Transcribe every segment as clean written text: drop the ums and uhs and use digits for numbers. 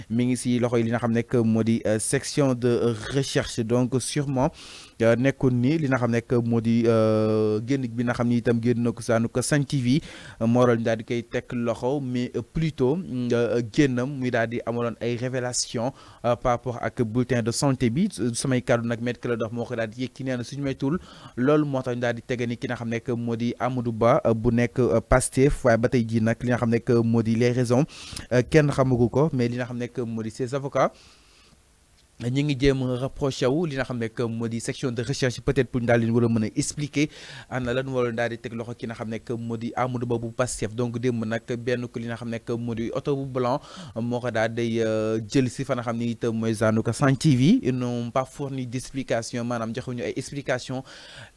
mi ngi si loxo yi li nga xam nekk moo di section de recherche donc sûrement nekkoon ni li nga xam nekk moo di génn bi nga xam ni itam génn na ko saanu ko Sen TV moo waral ñu daal di koy teg loxo mais plutôt génnam muy daal di amaloon ay révélation par rapport ak bulletin de santé bi samay kàddu nag Maître Clédor moo ko daal di yëkki nee na suñu maytul loolu moo tax ñu daal di tege ni ki nga xam nekk moo di Amadou Ba bu nekk Pastef waaye ba tey jii nag li nga xam nekk moo di les raisons kenn xamagu ko mais li nga xam nekk moo di ses avocats ñi ngi jéem reproché wu li nga xam ne que moo di section de recherche peut-être pour ñu daal leen war a mën a expliquer ana lan wala daal di teg loxo ki nga xam ne que moo di Amadou Ba bu Pastef donc démb nag benn ko li nga xam ne que moo di oto bu blanc moo ko daal day jël si fa nga xam ni itam mooy zaanu ko Sen TV ils n'ont pas fourni d'explication maanaam joxuñu ay explication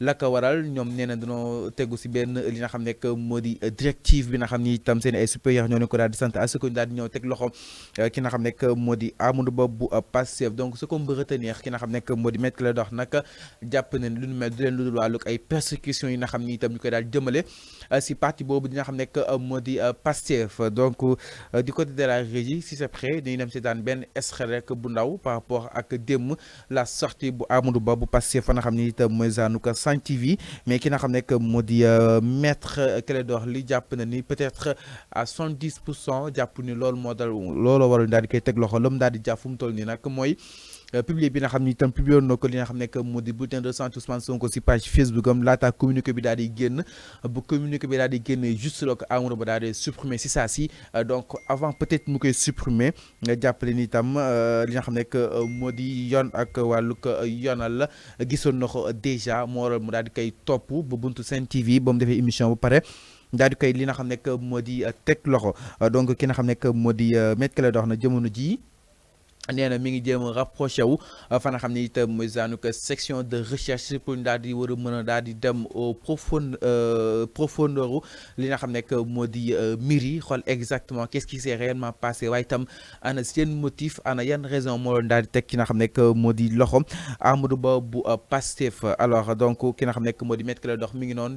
la ko waral ñoom nee na dañoo tegu si benn li nga xam ne que moo di directive bi nga xam ni itam seen ay supérieurs ñoo ne ko daal di sant à ce que ñu daal di ñëw teg loxo ki nga xam ne que moo di Amadou Ba bu Pastef donc ce qu'on peut retenir ki nga xam nekk moo di Maître Clédor nag jàpp ne lu nu mel du leen lu dul wàllug ay persécutions yi nga xam ni itam ñu koy daal jëmale si parti boobu di nga xam nekk moo di Pastef donc du côté de la régie si c'est prêt dañuy dem si daan benn extrait rek bu ndaw par rapport ak démb la sortie bu Amadou Ba bu Pastef fa nga xam ni itam mooy zaanu ko Sen TV mais ki nga xam nekk moo di Maître Clédor li jàpp na ni peut-être à 70% jàpp ni loolu moo dal looloo waral daal di koy teg loxo la mu daal di jàpp fu mu toll nii nag mooy publié bi nga xam ni itam publié woon na ko li nga xam ne que moo di bulletin de santé Ousmane Sonko si page Facebook am laata communiqué bi daal di génn bu communiqué bi daal di génn juste la ko Amadou Ba daal di supprimer si saa si donc avant peut-être mu koy supprimer nga jàppale ni itam li nga xam ne que moo di yoon ak wàllu ko yoonal la gisoon na ko déjà moo waral mu daal di koy topp ba buntu Sen TV ba mu defee émission bu pare daal di koy li nga xam ne que moo di teg loxo donc ki nga xam ne que moo di Maître Clédor na jamono ji nee na mi ngi jéem a rapproché wu fa nga xam ne itam mooy zaanu que section de recherche pour ñu daal di war a mën a daal di dem au profondeur li nga xam ne que moo di mbir yi xool exactement qu'est-ce qui s'est réellement passé waaye itam ana seen motif ana yan raison moo doon daal di teg ki nga xam ne que moo di loxo Amadou Ba bu Pastef alors donc ki nga xam ne que moo di Maître Clédor mi ngi noonu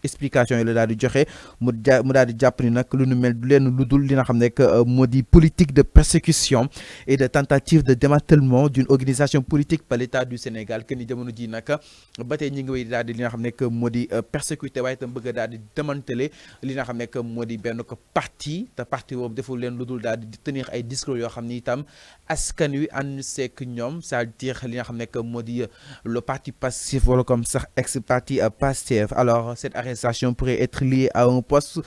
explication yi la daal di joxe mu daal di jàpp ni nag lu nu mel du leen lu dul li nga xam ne que moo di politique de persécution et de tentative de démantèlement d'une organisation politique par l'État du Sénégal que ni jamono ji nag ba tey ñi ngi wéy daal di li nga xam ne que moo di persécuté waaye itam bëgg daal di démanteler li nga xam ne que moo di benn ko parti te parti boobu deful leen lu dul daal di tenir ay discours yoo xam ni itam askan wi ànd seek ñoom c'est-à-dire li nga xam ne que moo di le parti Pastef wala comme sax ex parti Pastef alors cette arrestation pourrait être liée à un post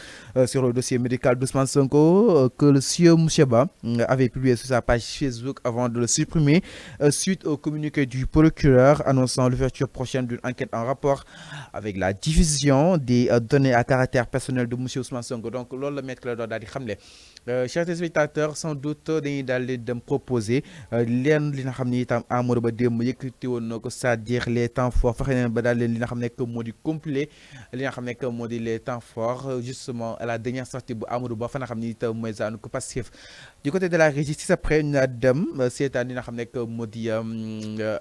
sur le dossier médical d'Ousmane Sonko que le sieur Monsieur Ba avait publié sur sa page Facebook avant de le supprimer suite au communiqué du procureur annonçant l'ouverture prochaine d'une enquête en rapport avec la diffusion des données à caractère personnel de monsieur Ousmane Sonko donc loolu la Maître Clédor daal di xamle chers téléspectateurs sans doute dañuy daal di dem proposer leen li nga xam ni itam Amadou Ba démb yëkkati woon na ko c'est-à-dire les temps forts fexe neen ba daal leen li nga xam ne que moo di compiler li nga xam ne que moo di les temps forts justement à la dernière sortie bu Amadou Ba fa nga xam ni itam mooy zaanu ko Pastef du côté de la régie si après ñu dem seetaan li nga xam ne que moo di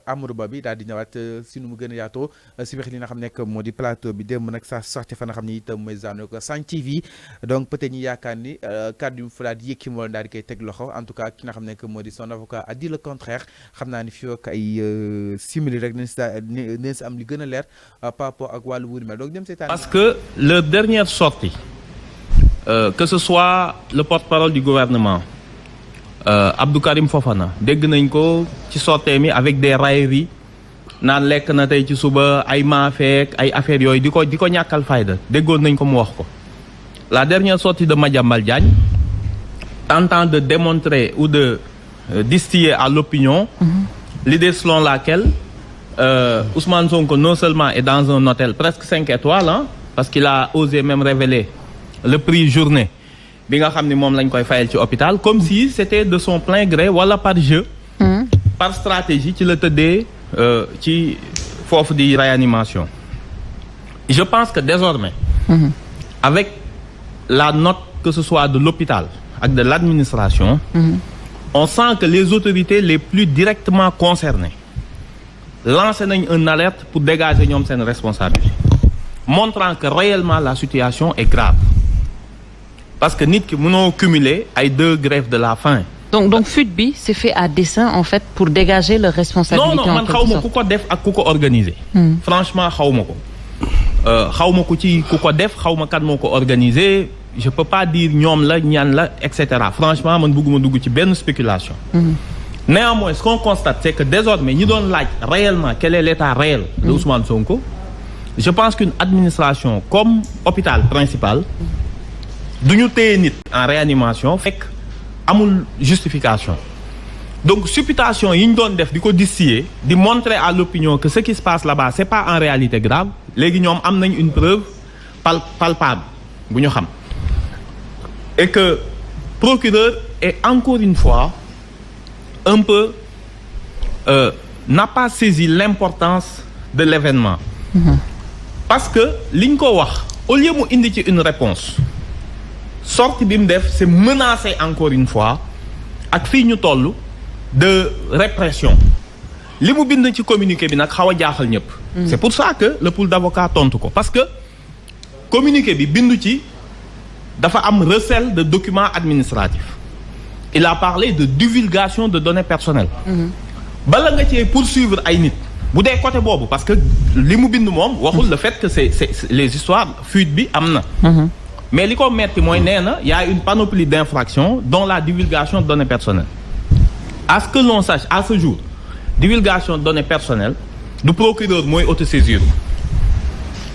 Amadou Ba bi daal di ñëwaat si nu mu gën a yaatoo si biir li nga xam ne que moo di plateau bi démb nag sa sorti fa nga xam ni itam mooy zaanu ko Sen TV donc peut-être ñu yaakaar ni kàddu yu fa daal di yëkki moo daal di koy teg loxo en tout cas ki nga xam ne que moo di son avocat a dit le contraire xam naa ni fii ak ay simili rek nañ si am li gën a leer par rapport ak wàllu wuuri mel donc dem seetaan parce que leur dernière sortie que ce soit le porte-parole du gouvernement Abdou Karim Fofana dégg nañ ko ci sortie mi avec des railleries naan lekk na tey ci suba ay maafeek ay affaires yooyu di ko ñàkkal fayda déggoon nañ ko mu wax ko la dernière sortie de Madiambal Diagne tentant de démontrer ou de distiller à l'opinion l'idée selon laquelle Ousmane Sonko non seulement est dans un hôtel presque 5 étoiles parce qu'il a osé même révéler le prix journée bi nga xam ni moom lañ koy fayal ci hôpital comme si c'était de son plein gré wala par jeu par stratégie ci la tëddee ci foofu di réanimation je pense que désormais avec la note que ce soit de l'hôpital ak de l'administration on sent que les autorités les plus directement concernées lancé nañ une alerte pour dégager ñoom seen responsabilité montrant que réellement la situation est grave parce que nit ki mënoo cumuler ay 2 grèves de la faim donc fuite bi c'est fait à dessein en fait pour dégager leur responsabilité. non man xaw ma ku ko def ak ku ko organiser. franchement xaw ma ko. xaw ma ku ci ku ko def xaw ma kan moo ko organiser je peux pas dire ñoom la ñaan la et cetera franchement man bëgguma dugg ci benn spéculation. Néanmoins ce qu'on constate c'est que désormais ñi doon laaj réellement quel est l'état réel de Ousmane Sonko. je pense qu'une administration comme hôpital principal duñu téye nit en réanimation fekk amul justification donc supputation yi ñu doon def di ko distiller di montrer à l'opinion que ce qui se passe là-bas c'est pas en réalité grave léegi ñoom am nañ une preuve palpable bu ñu xam et que procureur est encore une fois un peu n'a pas saisi l'importance de l'événement. Parce que li ñu ko wax au lieu mu indi ci une réponse sortie bi mu def c'est menacer encore une fois ak fii ñu toll de répression li mu bind ci communiqué bi nag xaw a jaaxal ñëpp. c'est pour ça que le pool d'avocats tontu ko parce que communiqué bi bindu ci dafa am recel de documents administratifs il a parlé de divulgation de données personnelles. bala nga cee poursuivre ay nit. bu dee côté boobu parce que li mu bind moom waxul le fait que c'est les histoires fuite bi am na. mais li ko metti mooy nee na y a une panoplie d'infractions dont la divulgation de données personnelles. à ce que l'on sache à ce jour divulgation de données personnelles du procureur mooy autosaisir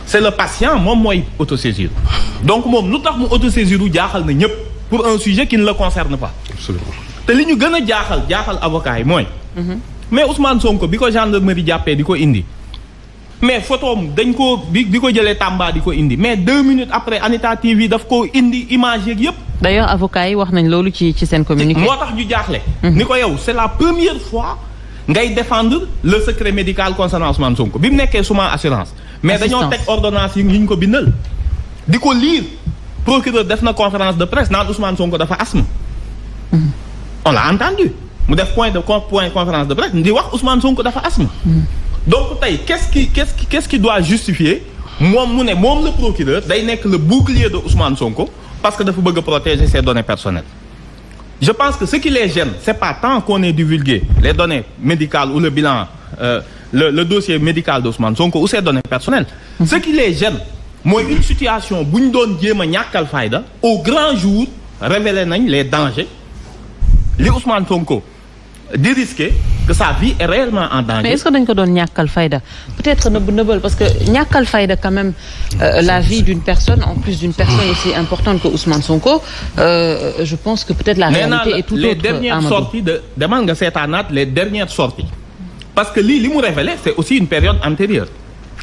c'est le patient moom mooy autosaisir donc moom lu tax mu autosaisir jaaxal na ñëpp pour un sujet qui ne le concerne pas. Absolument. te li ñu gën a jaaxal avocat yi mooy. mais Ousmane Sonko bi ko gendarmerie jàppee di ko indi mais photoom dañ ko bi ko jëlee Tamba di ko indi mais 2 minutes après Anita TV daf ko indi image yeeg yëpp. d'ailleurs avocats yi wax nañ loolu ci seen communiqué. moo tax ñu jaaxle. ni ko yow c'est la première fois ngay défendre le secret médical concernant Ousmane Sonko bi mu nekkee suma assurance. mais dañoo teg ordonnance yi ñu ko bindal. di ko lire procureur def na conférence de presse naan Ousmane Sonko dafa asthme. on l'a entendu. mu def point conférence de presse di wax Ousmane Sonko dafa asthme. donc tey qu'est-ce qui doit justifier moom mu ne moom le procureur day nekk le bouclier de Ousmane Sonko parce que dafa bëgg a protéger ses données personnelles. je pense que ce qui les gêne c'est pas tant qu'on ait divulgué les données médicales ou le bilan le dossier médical de Ousmane Sonko ou ses données personnelles. ce qui les gêne mooy une situation bu ñu doon jéem a ñàkkal fayda au grand jour révélé nañ les dangers li Ousmane Sonko di risquer que sa vie est réellement en danger. mais est-ce que dañ ko doon ñàkkal fayda peut-être nëbbal parce que ñàkkal fayda quand même la vie d'une personne en plus d'une personne aussi importante que Ousmane Sonko je pense que peut-être la réalité est tout autre. les dernières sorties demal nga seetaanaat les dernières sorties parce que li mu révélé c'est aussi une période antérieure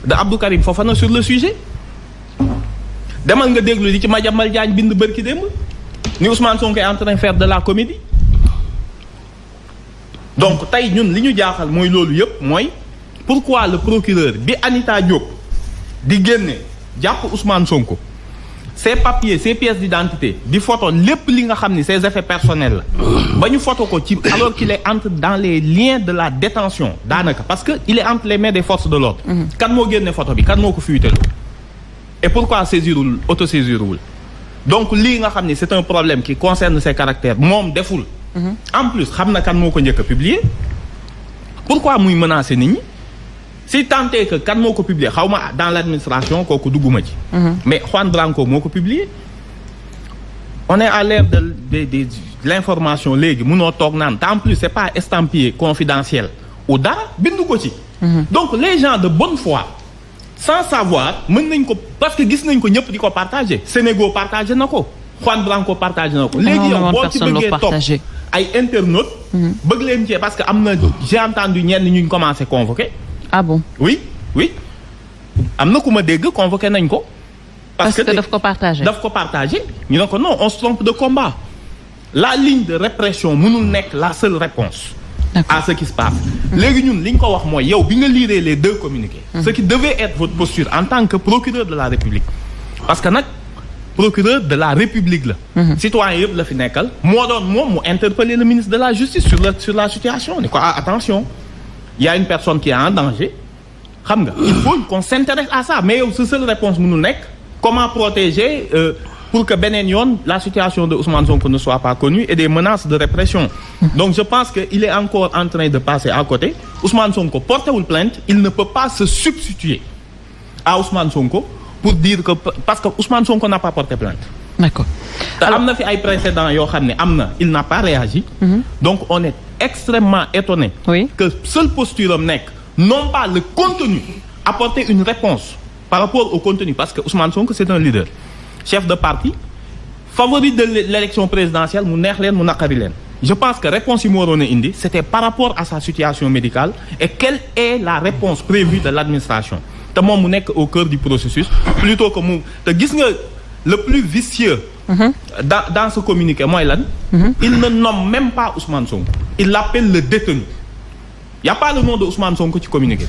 de Abdou Karim Fofana sur le sujet demal nga déglu li ci Madiambal Diagne bind bërki démb ni Ousmane Sonko est en train de faire de la comédie. donc tey ñun li ñu jaaxal mooy loolu yëpp mooy pourquoi le procureur bi Anita Diop di génne jàpp Ousmane Sonko ses papiers ses pièces d'identité di photo lépp li nga xam ni ses effets personnels la ba ñu photo ko ci alors qu'il est entre dans les liens de la détention daanaka parce que il est entre les mains des forces de l'ordre kan moo génne photo bi kan moo ko fuiteloo et pourquoi saisirul autosaisirul donc lii nga xam ni c'est un problème qui concerne ses caractères moom deful en plus xam na kan moo ko njëkk a publier pourquoi muy menacer nit ñi si tant est que kan moo ko publier xaw ma dans l'administration kooku dugguma ci mais Juan Branco moo ko publier on est à l'ère de l'information léegi munoo toog naan te en plus c'est pas estampillé confidentiel ou dara bindu ko ci donc les gens de bonne foi sans savoir mën nañ ko parce que gis nañ ko ñëpp di ko partager Sénégal partagé na ko Juan Branco partagé na ko léegi yow boo ci bëggee topp ay internautes bëgg leen ci parce que am na j'ai entendu ñenn ñu commencé convoquer. ah bon oui am na ku ma dégg convoqué nañ ko parce que daf ko partagé ñu ne ko non on se trompe de combat la ligne de répression mënul nekk la seule réponse à ce qui se passe léegi ñun li ñu ko wax mooy yow bi nga lire les deux communiqués ce qui devait être votre posture en tant que procureur de la République parce que nag procureur de la République la citoyen yëpp la fi nekkal moo doon moom mu interpeller le ministre de la Justice sur la situation ni ko attention il y a une personne qui est en danger xam nga il faut qu'on s'intéresse à ça mais yow sa seule réponse mënul nekk comment protéger pour que beneen yoon la situation de Ousmane Sonko ne soit pas connue et des menaces de répression. Donc je pense que il est encore en train de passer à côté. Ousmane Sonko portewul plainte, il ne peut pas se substituer à Ousmane Sonko pour dire que parce que Ousmane Sonko n'a pas porté plainte. D'accord. am na fi ay précédents yoo xam ne am na il n'a pas réagi. Donc on est extrêmement étonné. Que seule posture am nekk non pas le contenu, apporter une réponse par rapport au contenu parce que Ousmane Sonko c'est un leader. Chef de parti favori de l'élection présidentielle mu neex leen mu naqari leen. Je pense que réponse yi mu waroon a indi c'était par rapport à sa situation médicale et quelle est la réponse prévue de l'administration te moom mu nekk au cœur du processus plutôt que mu te gis nga le plus vicieux dans ce communiqué mooy lan il ne nomme même pas Ousmane Sonko, il l'appelle le détenu. Il n'y a pas le nom de Ousmane Sonko ci communiqué,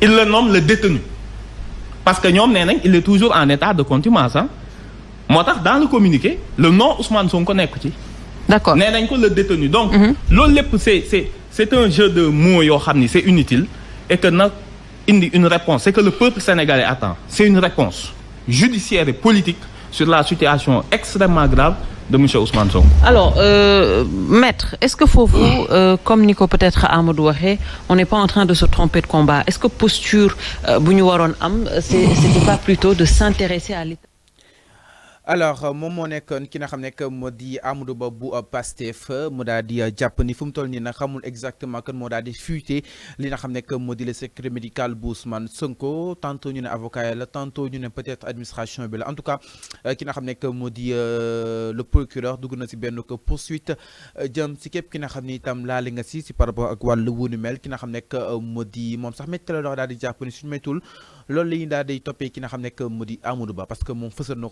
il le nomme le détenu parce que ñoom nee nañ il est toujours en état de contumace moo tax dans le communiqué le nom Ousmane Sonko nekk ci. D'accord. nee nañ ko le détenu donc loolu lépp c'est un jeu de mots yoo xam ni c'est inutile et que nag indi une réponse c'est que le peuple sénégalais attend, c'est une réponse judiciaire et politique sur la situation extrêmement grave de monsieur Ousmane Sonko. Alors maître, est-ce que foofu comme ni ko peut-être Amadou waxee on n'est pas en train de se tromper de combat, est-ce que posture bu ñu waroon am c'était pas plutôt de s'intéresser à l'État? Alors moom moo nekkoon ki nga xam ne moo di Amadou Ba bu Pastef mu daal di jàpp ni fu mu toll nii nag xamul exactement kan moo daal di fuité li nga xam ne moo di le secret médical bu Ousmane Sonko tantôt ñu ne avocat la tantôt ñu ne peut-être administration bi la en tout cas ki nga xam ne moo di le procureur dugg na si benn poursuite jëm si képp ki nga xam ni itam laale nga si par rapport ak wàllu wu ni mel ki nga xam ne moo di moom sax métti la daal di jàpp ni suñu méttul loolu la ñuy daal di toppee ki nga xam ne moo di Amadou Ba parce que moom fësal na ko